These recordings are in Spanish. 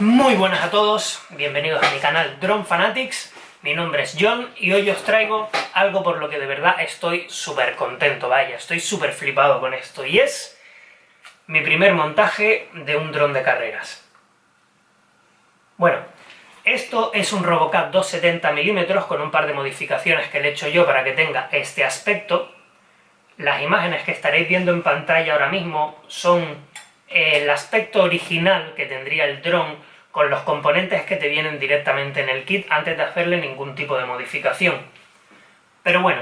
Muy buenas a todos, bienvenidos a mi canal Drone Fanatics. Mi nombre es John y hoy os traigo algo por lo que de verdad estoy súper contento, vaya, estoy súper flipado con esto, y es mi primer montaje de un dron de carreras. Bueno, esto es un RoboCup 270 mm con un par de modificaciones que le he hecho yo para que tenga este aspecto. Las imágenes que estaréis viendo en pantalla ahora mismo son el aspecto original que tendría el dron con los componentes que te vienen directamente en el kit antes de hacerle ningún tipo de modificación. Pero bueno,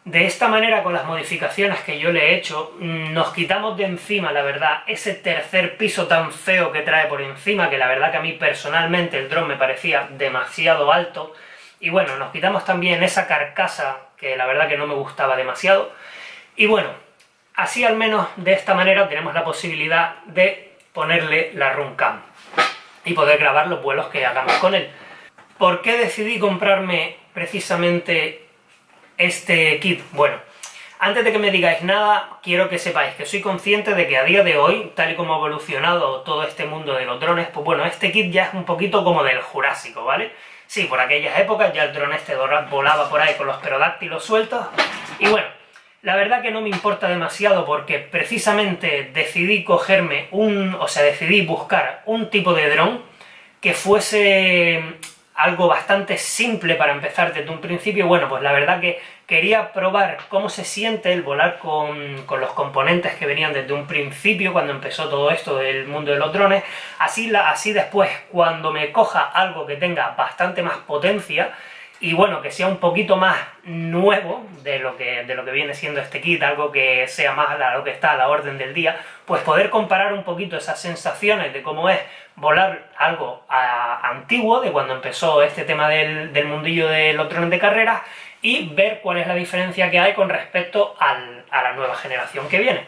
de esta manera, con las modificaciones que yo le he hecho, nos quitamos de encima, la verdad, ese tercer piso tan feo que trae por encima, que la verdad que a mí personalmente el dron me parecía demasiado alto, y bueno, nos quitamos también esa carcasa que la verdad que no me gustaba demasiado, y bueno, así al menos de esta manera tenemos la posibilidad de ponerle la Runcam y poder grabar los vuelos que hagamos con él. ¿Por qué decidí comprarme precisamente este kit? Bueno, antes de que me digáis nada, quiero que sepáis que soy consciente de que a día de hoy, tal y como ha evolucionado todo este mundo de los drones, pues bueno, este kit ya es un poquito como del Jurásico, ¿vale? Sí, por aquellas épocas ya el dron este volaba por ahí con los pterodáctilos sueltos, y bueno, la verdad que no me importa demasiado porque precisamente decidí decidí buscar un tipo de dron que fuese algo bastante simple para empezar desde un principio. Bueno, pues la verdad que quería probar cómo se siente el volar con los componentes que venían desde un principio, cuando empezó todo esto del mundo de los drones. Así después, cuando me coja algo que tenga bastante más potencia, y bueno, que sea un poquito más nuevo de lo que viene siendo este kit, algo que sea más lo que está a la orden del día, pues poder comparar un poquito esas sensaciones de cómo es volar algo antiguo, de cuando empezó este tema del mundillo de los drones de carreras, y ver cuál es la diferencia que hay con respecto a la nueva generación que viene.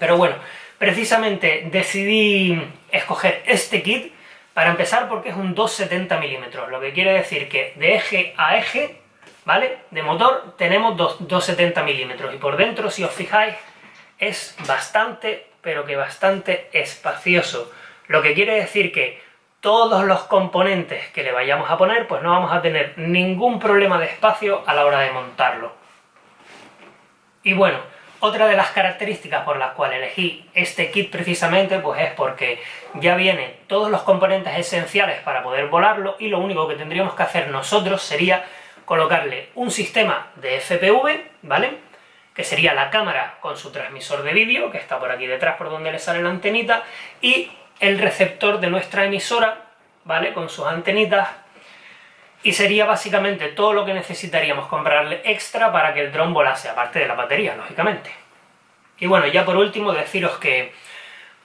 Pero bueno, precisamente decidí escoger este kit, para empezar porque es un 270 mm, lo que quiere decir que de eje a eje, ¿vale?, de motor tenemos 270 mm, y por dentro, si os fijáis, es bastante, pero que bastante espacioso, lo que quiere decir que todos los componentes que le vayamos a poner, pues no vamos a tener ningún problema de espacio a la hora de montarlo. Y bueno, otra de las características por las cuales elegí este kit precisamente, pues es porque ya vienen todos los componentes esenciales para poder volarlo, y lo único que tendríamos que hacer nosotros sería colocarle un sistema de FPV, ¿vale?, que sería la cámara con su transmisor de vídeo, que está por aquí detrás por donde le sale la antenita, y el receptor de nuestra emisora, ¿vale?, con sus antenitas. Y sería básicamente todo lo que necesitaríamos comprarle extra para que el dron volase, aparte de la batería, lógicamente. Y bueno, ya por último deciros que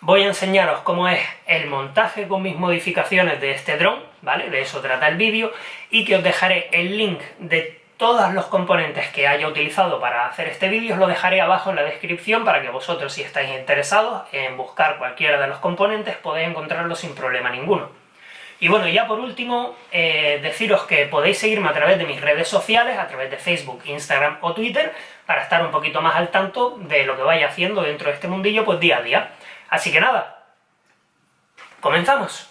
voy a enseñaros cómo es el montaje con mis modificaciones de este dron, ¿vale? De eso trata el vídeo, y que os dejaré el link de todos los componentes que haya utilizado para hacer este vídeo, os lo dejaré abajo en la descripción para que vosotros, si estáis interesados en buscar cualquiera de los componentes, podáis encontrarlo sin problema ninguno. Y bueno, ya por último, deciros que podéis seguirme a través de mis redes sociales, a través de Facebook, Instagram o Twitter, para estar un poquito más al tanto de lo que vaya haciendo dentro de este mundillo, pues día a día. Así que nada, ¡comenzamos!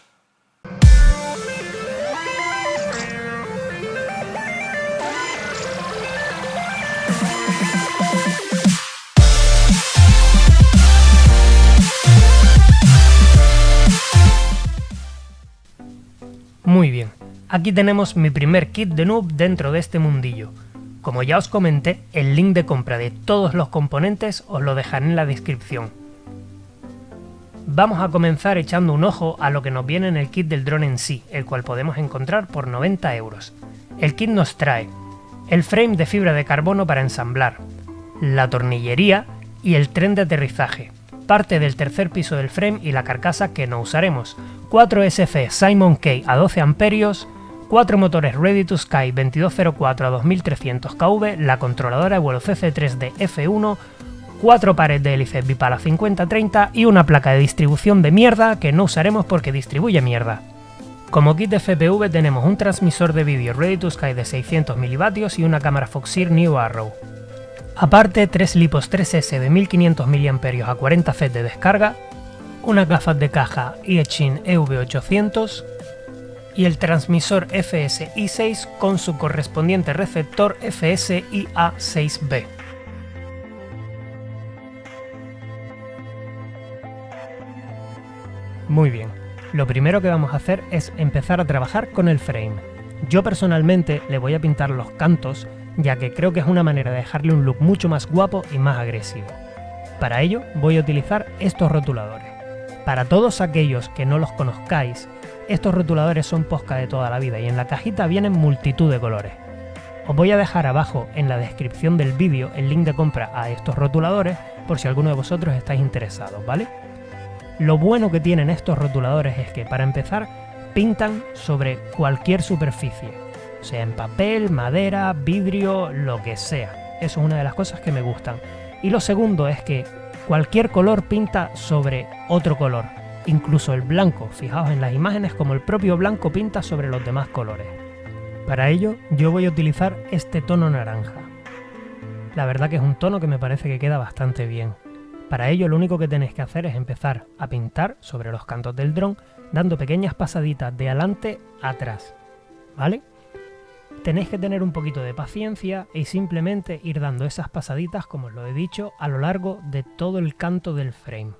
Muy bien, aquí tenemos mi primer kit de noob dentro de este mundillo. Como ya os comenté, el link de compra de todos los componentes os lo dejaré en la descripción. Vamos a comenzar echando un ojo a lo que nos viene en el kit del dron en sí, el cual podemos encontrar por 90 €. El kit nos trae el frame de fibra de carbono para ensamblar, la tornillería y el tren de aterrizaje, parte del tercer piso del frame y la carcasa que no usaremos, 4 SF Simon K a 12 amperios, 4 motores Ready to Sky 2204 a 2300 kV, la controladora de vuelo CC3 de F1, 4 pares de hélices Bipala 50-30 y una placa de distribución de mierda que no usaremos porque distribuye mierda. Como kit de FPV tenemos un transmisor de vídeo Ready to Sky de 600 mW y una cámara Foxeer New Arrow. Aparte, 3 LiPos 3S de 1500 mAh a 40 Fs de descarga, unas gafas de caja Eachine EV800 y el transmisor FS-I6 con su correspondiente receptor FS-IA6B. Muy bien, lo primero que vamos a hacer es empezar a trabajar con el frame. Yo personalmente le voy a pintar los cantos, ya que creo que es una manera de dejarle un look mucho más guapo y más agresivo. Para ello voy a utilizar estos rotuladores. Para todos aquellos que no los conozcáis, estos rotuladores son Posca de toda la vida y en la cajita vienen multitud de colores. Os voy a dejar abajo en la descripción del vídeo el link de compra a estos rotuladores por si alguno de vosotros estáis interesados, ¿vale? Lo bueno que tienen estos rotuladores es que, para empezar, pintan sobre cualquier superficie, sea en papel, madera, vidrio, lo que sea. Eso es una de las cosas que me gustan. Y lo segundo es que cualquier color pinta sobre otro color, incluso el blanco. Fijaos en las imágenes como el propio blanco pinta sobre los demás colores. Para ello yo voy a utilizar este tono naranja. La verdad que es un tono que me parece que queda bastante bien. Para ello lo único que tenéis que hacer es empezar a pintar sobre los cantos del dron, dando pequeñas pasaditas de adelante a atrás, ¿vale? Tenéis que tener un poquito de paciencia y simplemente ir dando esas pasaditas, como os lo he dicho, a lo largo de todo el canto del frame.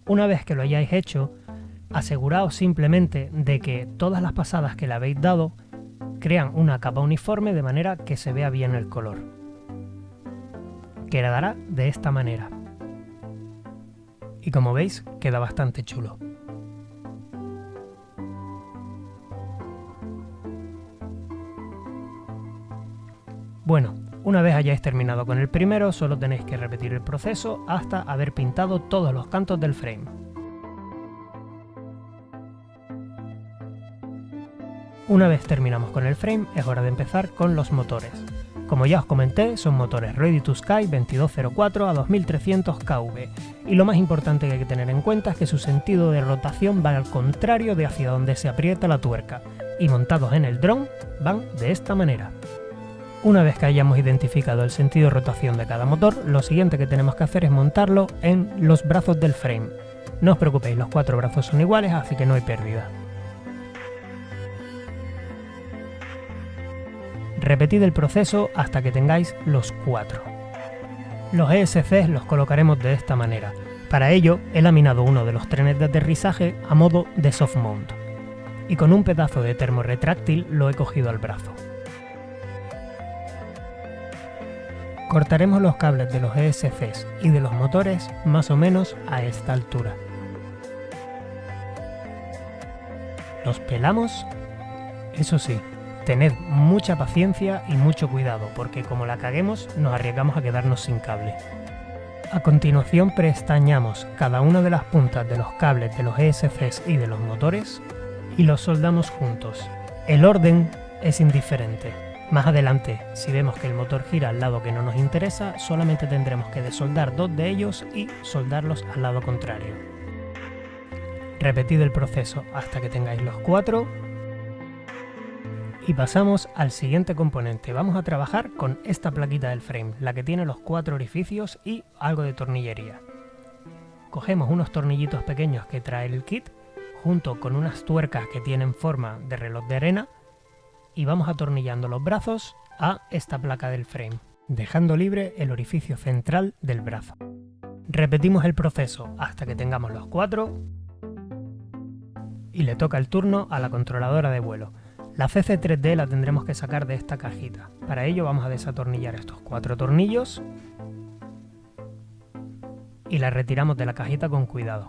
Una vez que lo hayáis hecho, aseguraos simplemente de que todas las pasadas que le habéis dado crean una capa uniforme de manera que se vea bien el color. Quedará de esta manera. Y como veis, queda bastante chulo. Bueno, una vez hayáis terminado con el primero, solo tenéis que repetir el proceso hasta haber pintado todos los cantos del frame. Una vez terminamos con el frame, es hora de empezar con los motores. Como ya os comenté, son motores Ready to Sky 2204 a 2300 kV, y lo más importante que hay que tener en cuenta es que su sentido de rotación va al contrario de hacia donde se aprieta la tuerca, y montados en el dron van de esta manera. Una vez que hayamos identificado el sentido de rotación de cada motor, lo siguiente que tenemos que hacer es montarlo en los brazos del frame. No os preocupéis, los 4 brazos son iguales, así que no hay pérdida. Repetid el proceso hasta que tengáis los 4. Los ESCs los colocaremos de esta manera. Para ello he laminado uno de los trenes de aterrizaje a modo de soft mount, y con un pedazo de termo retráctil lo he cogido al brazo. Cortaremos los cables de los ESCs y de los motores más o menos a esta altura. Los pelamos. Eso sí, tened mucha paciencia y mucho cuidado, porque como la caguemos nos arriesgamos a quedarnos sin cable. A continuación preestañamos cada una de las puntas de los cables de los ESCs y de los motores y los soldamos juntos. El orden es indiferente. Más adelante, si vemos que el motor gira al lado que no nos interesa, solamente tendremos que desoldar 2 de ellos y soldarlos al lado contrario. Repetid el proceso hasta que tengáis los 4 y pasamos al siguiente componente. Vamos a trabajar con esta plaquita del frame, la que tiene los 4 orificios y algo de tornillería. Cogemos unos tornillitos pequeños que trae el kit, junto con unas tuercas que tienen forma de reloj de arena, y vamos atornillando los brazos a esta placa del frame, dejando libre el orificio central del brazo. Repetimos el proceso hasta que tengamos los 4 y le toca el turno a la controladora de vuelo. La CC3D la tendremos que sacar de esta cajita. Para ello vamos a desatornillar estos 4 tornillos y la retiramos de la cajita con cuidado.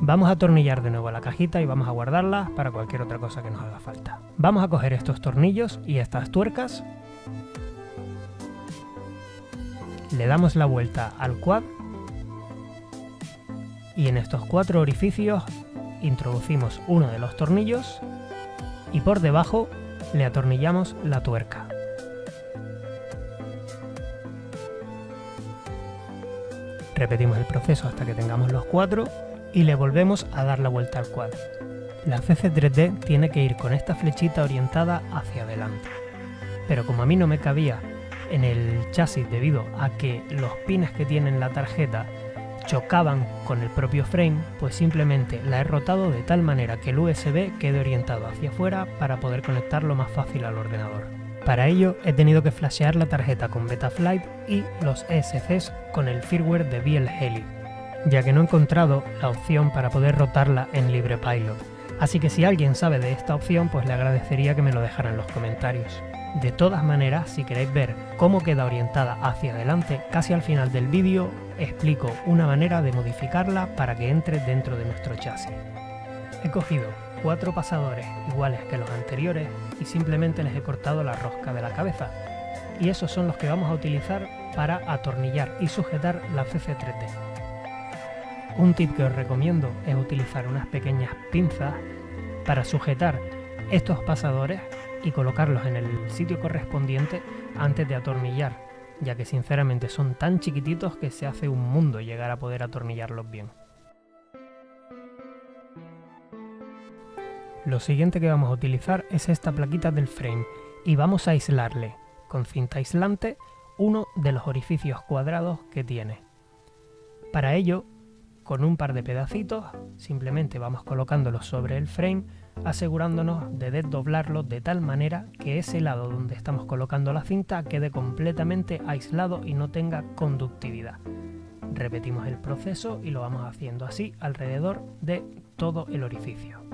Vamos a atornillar de nuevo la cajita y vamos a guardarla para cualquier otra cosa que nos haga falta. Vamos a coger estos tornillos y estas tuercas, le damos la vuelta al quad y en estos 4 orificios introducimos uno de los tornillos y por debajo le atornillamos la tuerca. Repetimos el proceso hasta que tengamos los 4 y le volvemos a dar la vuelta al quad. La CC3D tiene que ir con esta flechita orientada hacia adelante, pero como a mí no me cabía en el chasis debido a que los pines que tiene la tarjeta chocaban con el propio frame, pues simplemente la he rotado de tal manera que el USB quede orientado hacia afuera para poder conectarlo más fácil al ordenador. Para ello he tenido que flashear la tarjeta con Betaflight y los ESCs con el firmware de VLHeli, ya que no he encontrado la opción para poder rotarla en LibrePilot. Así que si alguien sabe de esta opción, pues le agradecería que me lo dejara en los comentarios. De todas maneras, si queréis ver cómo queda orientada hacia adelante, casi al final del vídeo explico una manera de modificarla para que entre dentro de nuestro chasis. He cogido 4 pasadores iguales que los anteriores y simplemente les he cortado la rosca de la cabeza. Y esos son los que vamos a utilizar para atornillar y sujetar la CC3D. Un tip que os recomiendo es utilizar unas pequeñas pinzas para sujetar estos pasadores y colocarlos en el sitio correspondiente antes de atornillar, ya que sinceramente son tan chiquititos que se hace un mundo llegar a poder atornillarlos bien. Lo siguiente que vamos a utilizar es esta plaquita del frame y vamos a aislarle con cinta aislante uno de los orificios cuadrados que tiene. Para ello, con un par de pedacitos, simplemente vamos colocándolos sobre el frame, asegurándonos de desdoblarlo de tal manera que ese lado donde estamos colocando la cinta quede completamente aislado y no tenga conductividad. Repetimos el proceso y lo vamos haciendo así alrededor de todo el orificio.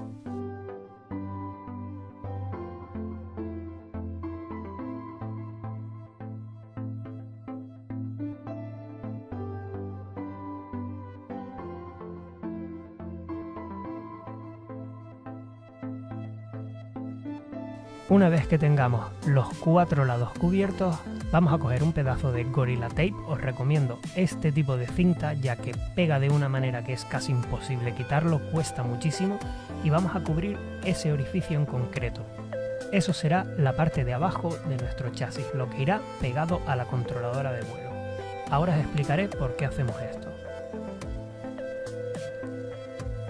Una vez que tengamos los 4 lados cubiertos, vamos a coger un pedazo de Gorilla Tape. Os recomiendo este tipo de cinta ya que pega de una manera que es casi imposible quitarlo, cuesta muchísimo, y vamos a cubrir ese orificio en concreto. Eso será la parte de abajo de nuestro chasis, lo que irá pegado a la controladora de vuelo. Ahora os explicaré por qué hacemos esto.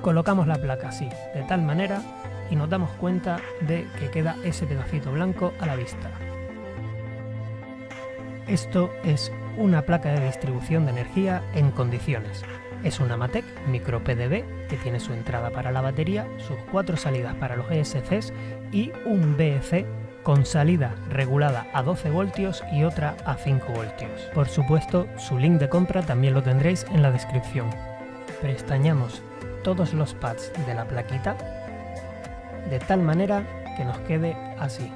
Colocamos la placa así, de tal manera, y nos damos cuenta de que queda ese pedacito blanco a la vista. Esto es una placa de distribución de energía en condiciones. Es una Matek Micro PDB que tiene su entrada para la batería, sus 4 salidas para los ESCs y un BEC con salida regulada a 12 voltios y otra a 5 voltios. Por supuesto, su link de compra también lo tendréis en la descripción. Prestañamos todos los pads de la plaquita de tal manera que nos quede así.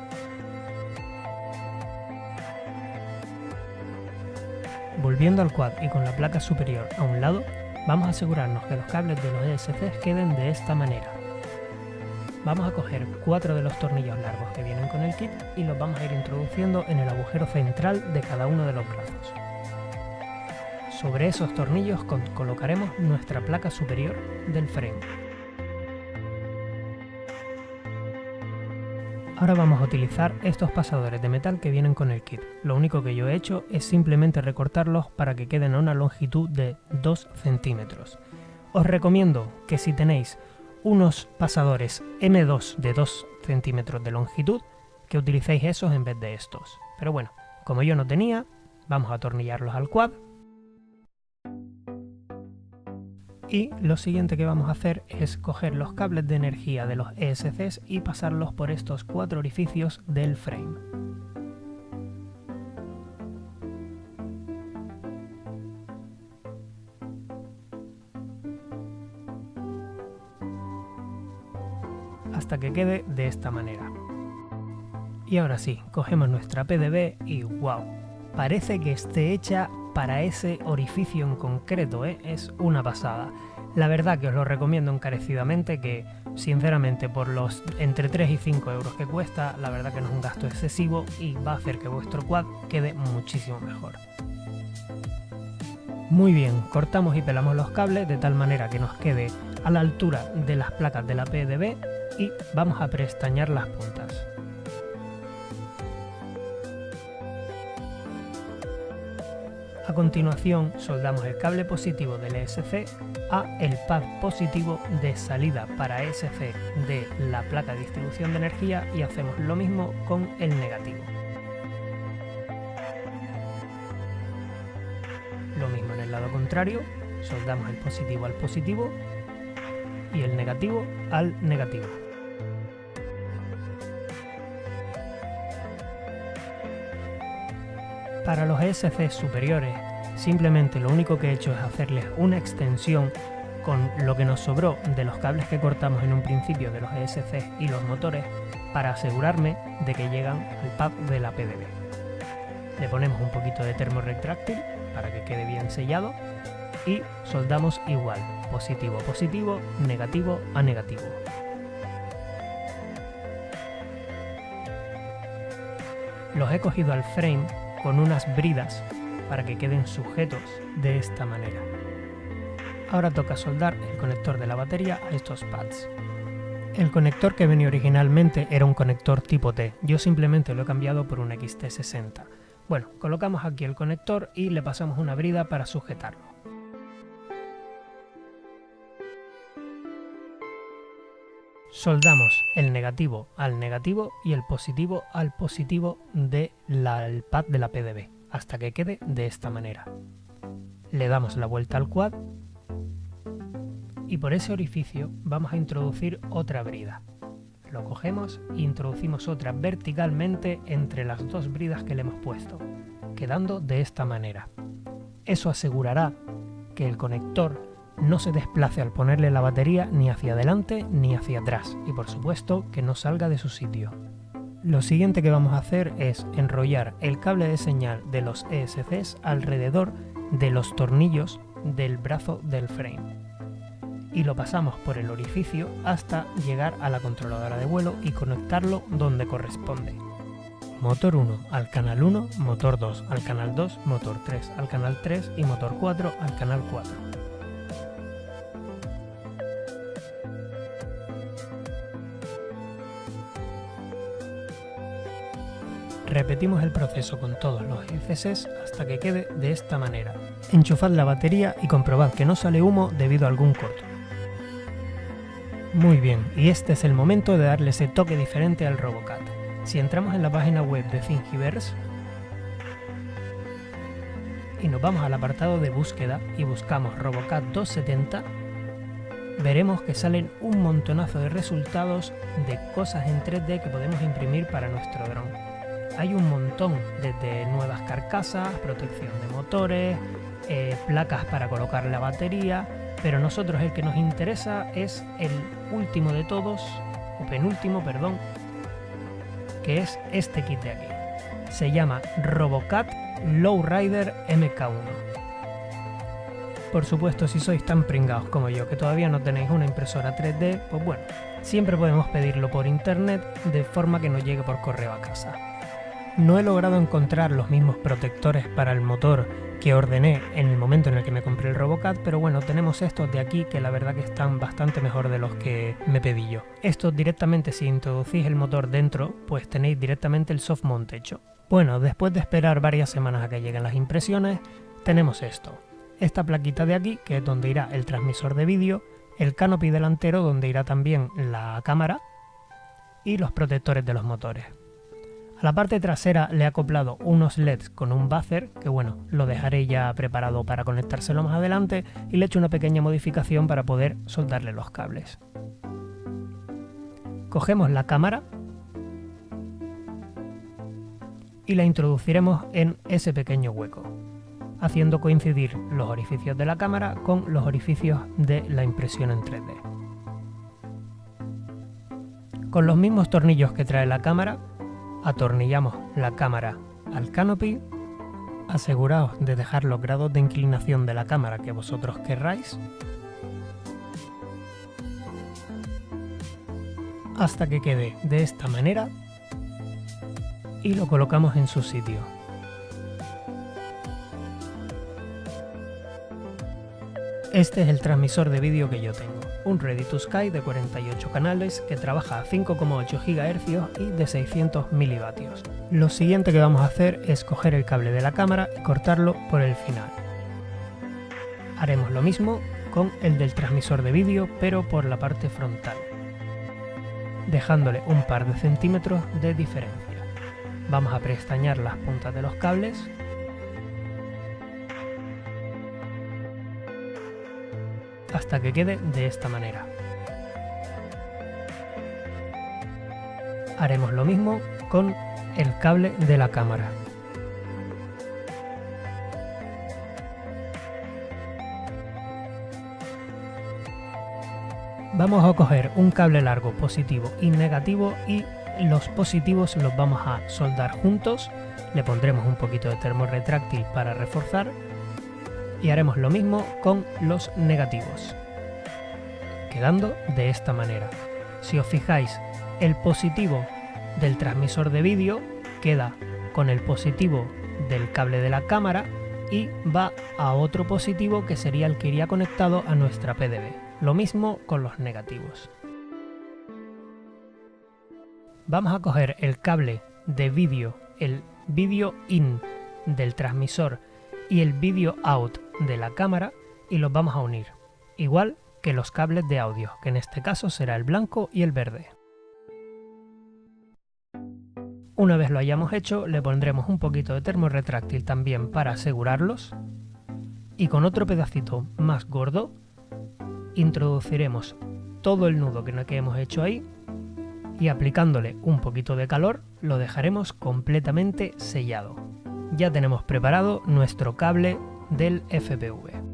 Volviendo al quad y con la placa superior a un lado, vamos a asegurarnos que los cables de los ESCs queden de esta manera. Vamos a coger 4 de los tornillos largos que vienen con el kit y los vamos a ir introduciendo en el agujero central de cada uno de los brazos. Sobre esos tornillos colocaremos nuestra placa superior del frame. Ahora vamos a utilizar estos pasadores de metal que vienen con el kit. Lo único que yo he hecho es simplemente recortarlos para que queden a una longitud de 2 centímetros. Os recomiendo que si tenéis unos pasadores M2 de 2 centímetros de longitud, que utilicéis esos en vez de estos. Pero bueno, como yo no tenía, vamos a atornillarlos al quad. Y lo siguiente que vamos a hacer es coger los cables de energía de los ESCs y pasarlos por estos 4 orificios del frame. Hasta que quede de esta manera. Y ahora sí, cogemos nuestra PDB y ¡wow! Parece que esté hecha para ese orificio en concreto, es una pasada. La verdad que os lo recomiendo encarecidamente, que sinceramente por los entre 3 y 5 euros que cuesta, la verdad que no es un gasto excesivo y va a hacer que vuestro quad quede muchísimo mejor. Muy bien, cortamos y pelamos los cables de tal manera que nos quede a la altura de las placas de la PDB y vamos a prestañar las puntas. A continuación soldamos el cable positivo del ESC a el pad positivo de salida para ESC de la placa de distribución de energía y hacemos lo mismo con el negativo. Lo mismo en el lado contrario, soldamos el positivo al positivo y el negativo al negativo. Para los ESC superiores, simplemente lo único que he hecho es hacerles una extensión con lo que nos sobró de los cables que cortamos en un principio de los ESC y los motores para asegurarme de que llegan al pad de la PDB. Le ponemos un poquito de termo retráctil para que quede bien sellado y soldamos igual, positivo a positivo, negativo a negativo. Los he cogido al frame con unas bridas para que queden sujetos de esta manera. Ahora toca soldar el conector de la batería a estos pads. El conector que venía originalmente era un conector tipo T, yo simplemente lo he cambiado por un XT60. Bueno, colocamos aquí el conector y le pasamos una brida para sujetarlo. Soldamos el negativo al negativo y el positivo al positivo del pad de la PDB, hasta que quede de esta manera. Le damos la vuelta al quad y por ese orificio vamos a introducir otra brida. Lo cogemos e introducimos otra verticalmente entre las dos bridas que le hemos puesto, quedando de esta manera. Eso asegurará que el conector no se desplace al ponerle la batería ni hacia adelante ni hacia atrás y por supuesto que no salga de su sitio. Lo siguiente que vamos a hacer es enrollar el cable de señal de los ESCs alrededor de los tornillos del brazo del frame y lo pasamos por el orificio hasta llegar a la controladora de vuelo y conectarlo donde corresponde. Motor 1 al canal 1, motor 2 al canal 2, motor 3 al canal 3 y motor 4 al canal 4. Repetimos el proceso con todos los ESCs hasta que quede de esta manera. Enchufad la batería y comprobad que no sale humo debido a algún corto. Muy bien, y este es el momento de darle ese toque diferente al RoboCat. Si entramos en la página web de Thingiverse y nos vamos al apartado de búsqueda y buscamos RoboCat 270, veremos que salen un montonazo de resultados de cosas en 3D que podemos imprimir para nuestro dron. Hay un montón, desde nuevas carcasas, protección de motores, placas para colocar la batería, pero a nosotros el que nos interesa es el último de todos, o penúltimo, perdón, que es este kit de aquí. Se llama RoboCat Lowrider MK1. Por supuesto, si sois tan pringados como yo que todavía no tenéis una impresora 3D, pues bueno, siempre podemos pedirlo por internet de forma que nos llegue por correo a casa. No he logrado encontrar los mismos protectores para el motor que ordené en el momento en el que me compré el RoboCat, pero bueno, tenemos estos de aquí que la verdad que están bastante mejor de los que me pedí yo. Estos directamente, si introducís el motor dentro, pues tenéis directamente el soft mount hecho. Bueno, después de esperar varias semanas a que lleguen las impresiones, tenemos esto. Esta plaquita de aquí, que es donde irá el transmisor de vídeo, el canopy delantero donde irá también la cámara y los protectores de los motores. A la parte trasera le he acoplado unos LEDs con un buzzer, que bueno, lo dejaré ya preparado para conectárselo más adelante, y le he hecho una pequeña modificación para poder soldarle los cables. Cogemos la cámara y la introduciremos en ese pequeño hueco, haciendo coincidir los orificios de la cámara con los orificios de la impresión en 3D. Con los mismos tornillos que trae la cámara, atornillamos la cámara al canopy, aseguraos de dejar los grados de inclinación de la cámara que vosotros querráis, hasta que quede de esta manera y lo colocamos en su sitio. Este es el transmisor de vídeo que yo tengo, un Ready to Sky de 48 canales que trabaja a 5,8 GHz y de 600 mW. Lo siguiente que vamos a hacer es coger el cable de la cámara y cortarlo por el final. Haremos lo mismo con el del transmisor de vídeo, pero por la parte frontal, dejándole un par de centímetros de diferencia. Vamos a preestañar las puntas de los cables hasta que quede de esta manera. Haremos lo mismo con el cable de la cámara. Vamos a coger un cable largo positivo y negativo y los positivos los vamos a soldar juntos. Le pondremos un poquito de termo retráctil para reforzar y haremos lo mismo con los negativos, quedando de esta manera. Si os fijáis, el positivo del transmisor de vídeo queda con el positivo del cable de la cámara y va a otro positivo que sería el que iría conectado a nuestra PDB. Lo mismo con los negativos. Vamos a coger el cable de vídeo, el vídeo in del transmisor y el vídeo out de la cámara y los vamos a unir, igual que los cables de audio, que en este caso será el blanco y el verde. Una vez lo hayamos hecho, le pondremos un poquito de termo retráctil también para asegurarlos y con otro pedacito más gordo introduciremos todo el nudo que hemos hecho ahí y aplicándole un poquito de calor lo dejaremos completamente sellado. Ya tenemos preparado nuestro cable del FPV.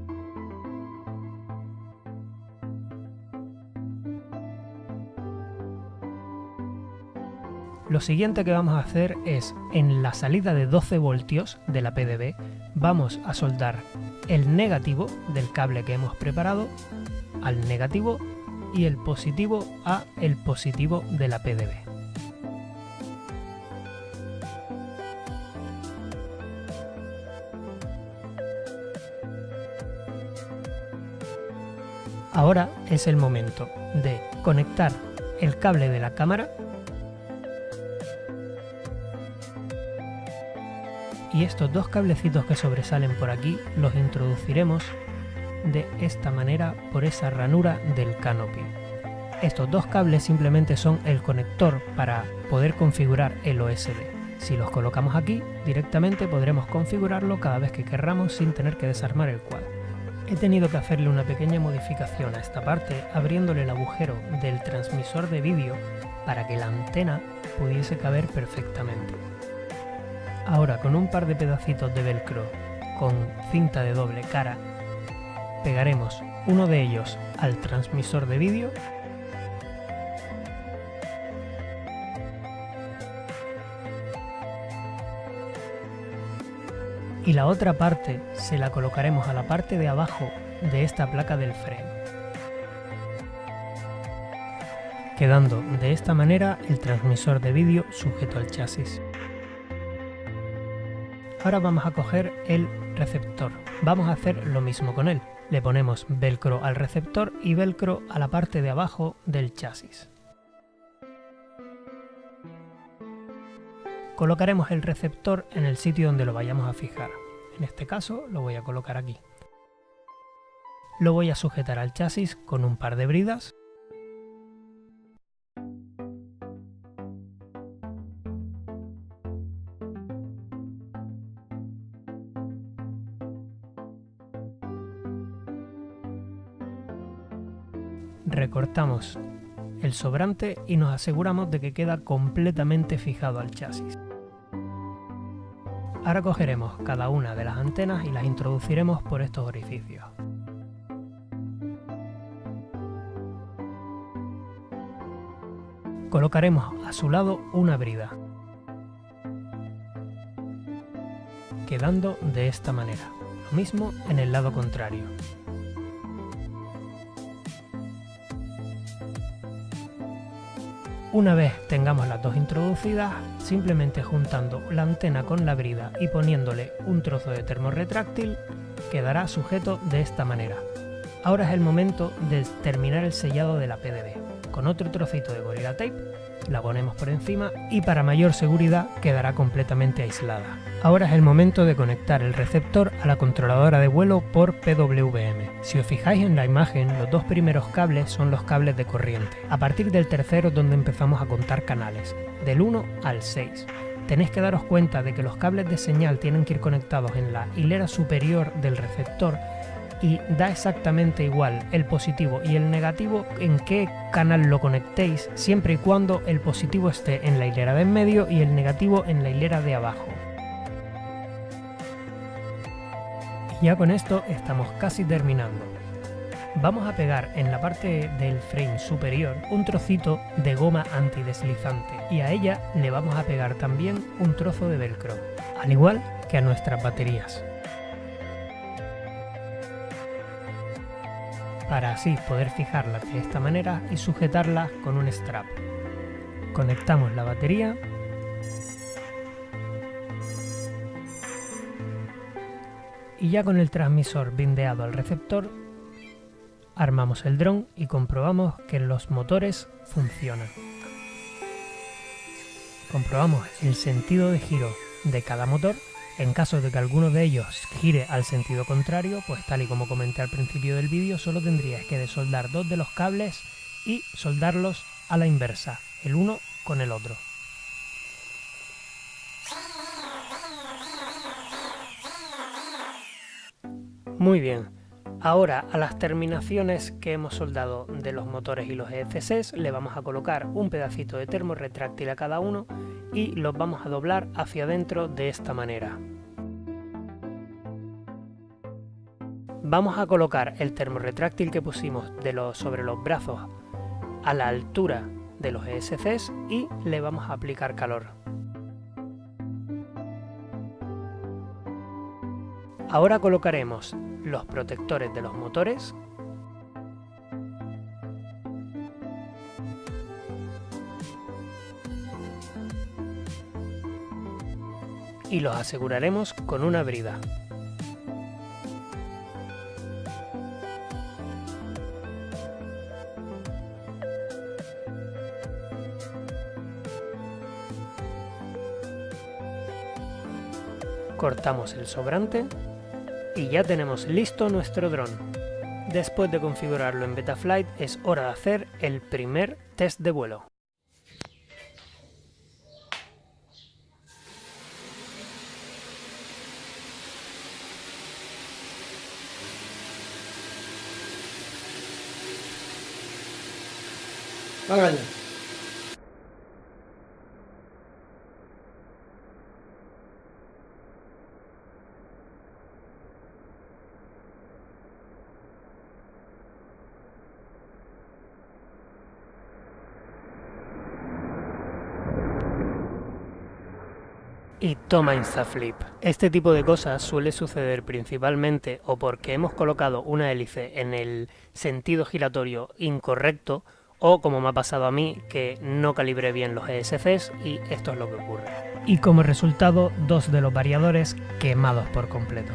Lo siguiente que vamos a hacer es, en la salida de 12 voltios de la PDB, vamos a soldar el negativo del cable que hemos preparado al negativo y el positivo a el positivo de la PDB. Ahora es el momento de conectar el cable de la cámara y estos dos cablecitos que sobresalen por aquí los introduciremos de esta manera por esa ranura del canopy. Estos dos cables simplemente son el conector para poder configurar el OSD. Si los colocamos aquí, directamente podremos configurarlo cada vez que querramos sin tener que desarmar el cuadro. He tenido que hacerle una pequeña modificación a esta parte abriéndole el agujero del transmisor de vídeo para que la antena pudiese caber perfectamente. Ahora con un par de pedacitos de velcro con cinta de doble cara pegaremos uno de ellos al transmisor de vídeo y la otra parte se la colocaremos a la parte de abajo de esta placa del freno, quedando de esta manera el transmisor de vídeo sujeto al chasis. Ahora vamos a coger el receptor. Vamos a hacer lo mismo con él. Le ponemos velcro al receptor y velcro a la parte de abajo del chasis. Colocaremos el receptor en el sitio donde lo vayamos a fijar. En este caso lo voy a colocar aquí. Lo voy a sujetar al chasis con un par de bridas. Recortamos el sobrante y nos aseguramos de que queda completamente fijado al chasis. Ahora cogeremos cada una de las antenas y las introduciremos por estos orificios. Colocaremos a su lado una brida, quedando de esta manera. Lo mismo en el lado contrario. Una vez tengamos las dos introducidas, simplemente juntando la antena con la brida y poniéndole un trozo de termo retráctil, quedará sujeto de esta manera. Ahora es el momento de terminar el sellado de la PDB. Con otro trocito de Gorilla Tape la ponemos por encima y para mayor seguridad quedará completamente aislada. Ahora es el momento de conectar el receptor a la controladora de vuelo por PWM. Si os fijáis en la imagen, los dos primeros cables son los cables de corriente. A partir del tercero es donde empezamos a contar canales, del 1 al 6. Tenéis que daros cuenta de que los cables de señal tienen que ir conectados en la hilera superior del receptor y da exactamente igual el positivo y el negativo en qué canal lo conectéis, siempre y cuando el positivo esté en la hilera de en medio y el negativo en la hilera de abajo. Y ya con esto estamos casi terminando. Vamos a pegar en la parte del frame superior un trocito de goma antideslizante y a ella le vamos a pegar también un trozo de velcro, al igual que a nuestras baterías, para así poder fijarlas de esta manera y sujetarlas con un strap. Conectamos la batería y ya con el transmisor bindeado al receptor armamos el dron y comprobamos que los motores funcionan. Comprobamos el sentido de giro de cada motor. En caso de que alguno de ellos gire al sentido contrario, pues tal y como comenté al principio del vídeo, solo tendrías que desoldar dos de los cables y soldarlos a la inversa, el uno con el otro. Muy bien, ahora a las terminaciones que hemos soldado de los motores y los ESCs le vamos a colocar un pedacito de termo retráctil a cada uno y los vamos a doblar hacia adentro de esta manera. Vamos a colocar el termo retráctil que pusimos sobre los brazos a la altura de los ESCs y le vamos a aplicar calor. Ahora colocaremos los protectores de los motores y los aseguraremos con una brida. Cortamos el sobrante y ya tenemos listo nuestro dron. Después de configurarlo en Betaflight es hora de hacer el primer test de vuelo. Háganlo. Y toma Instaflip. Este tipo de cosas suele suceder principalmente o porque hemos colocado una hélice en el sentido giratorio incorrecto o como me ha pasado a mí que no calibré bien los ESCs y esto es lo que ocurre. Y como resultado dos de los variadores quemados por completo.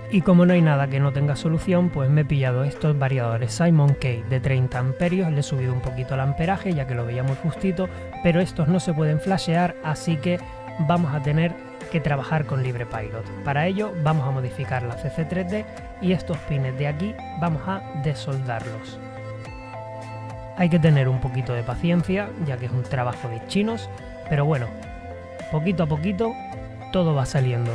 Y como no hay nada que no tenga solución, pues me he pillado estos variadores Simon Key de 30 amperios, le he subido un poquito el amperaje ya que lo veía muy justito, pero estos no se pueden flashear, así que vamos a tener que trabajar con LibrePilot. Para ello vamos a modificar la CC3D y estos pines de aquí vamos a desoldarlos. Hay que tener un poquito de paciencia, ya que es un trabajo de chinos, pero bueno, poquito a poquito todo va saliendo.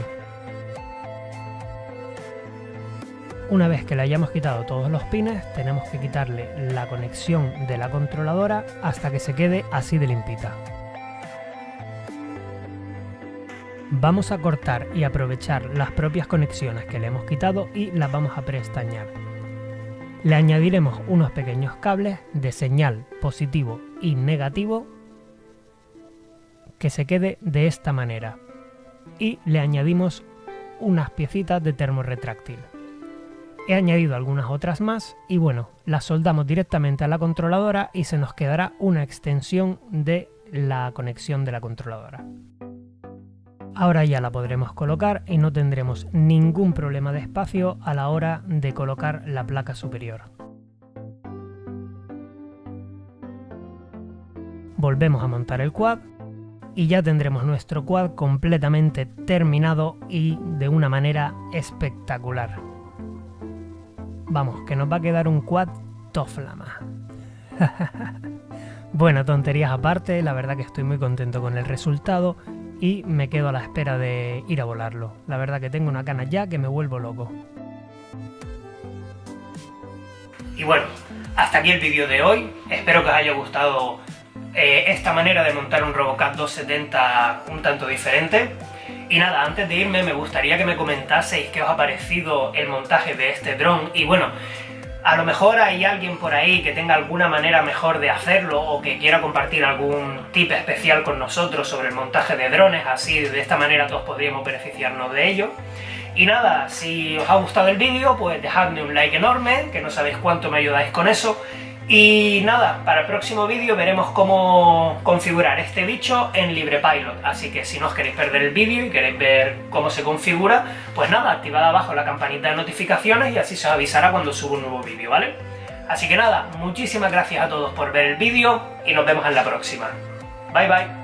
Una vez que le hayamos quitado todos los pines, tenemos que quitarle la conexión de la controladora hasta que se quede así de limpita. Vamos a cortar y aprovechar las propias conexiones que le hemos quitado y las vamos a preestañar. Le añadiremos unos pequeños cables de señal positivo y negativo que se quede de esta manera y le añadimos unas piecitas de termo retráctil. He añadido algunas otras más y bueno, las soldamos directamente a la controladora y se nos quedará una extensión de la conexión de la controladora. Ahora ya la podremos colocar y no tendremos ningún problema de espacio a la hora de colocar la placa superior. Volvemos a montar el quad y ya tendremos nuestro quad completamente terminado y de una manera espectacular. Vamos, que nos va a quedar un quad toflama. Bueno, tonterías aparte, la verdad que estoy muy contento con el resultado y me quedo a la espera de ir a volarlo. La verdad que tengo una gana ya que me vuelvo loco. Y bueno, hasta aquí el vídeo de hoy. Espero que os haya gustado esta manera de montar un RoboCup 270 un tanto diferente. Y nada, antes de irme me gustaría que me comentaseis qué os ha parecido el montaje de este dron. Y bueno, a lo mejor hay alguien por ahí que tenga alguna manera mejor de hacerlo o que quiera compartir algún tip especial con nosotros sobre el montaje de drones, así de esta manera todos podríamos beneficiarnos de ello. Y nada, si os ha gustado el vídeo, pues dejadme un like enorme, que no sabéis cuánto me ayudáis con eso. Y nada, para el próximo vídeo veremos cómo configurar este bicho en LibrePilot, así que si no os queréis perder el vídeo y queréis ver cómo se configura, pues nada, activad abajo la campanita de notificaciones y así se os avisará cuando suba un nuevo vídeo, ¿vale? Así que nada, muchísimas gracias a todos por ver el vídeo y nos vemos en la próxima. Bye bye.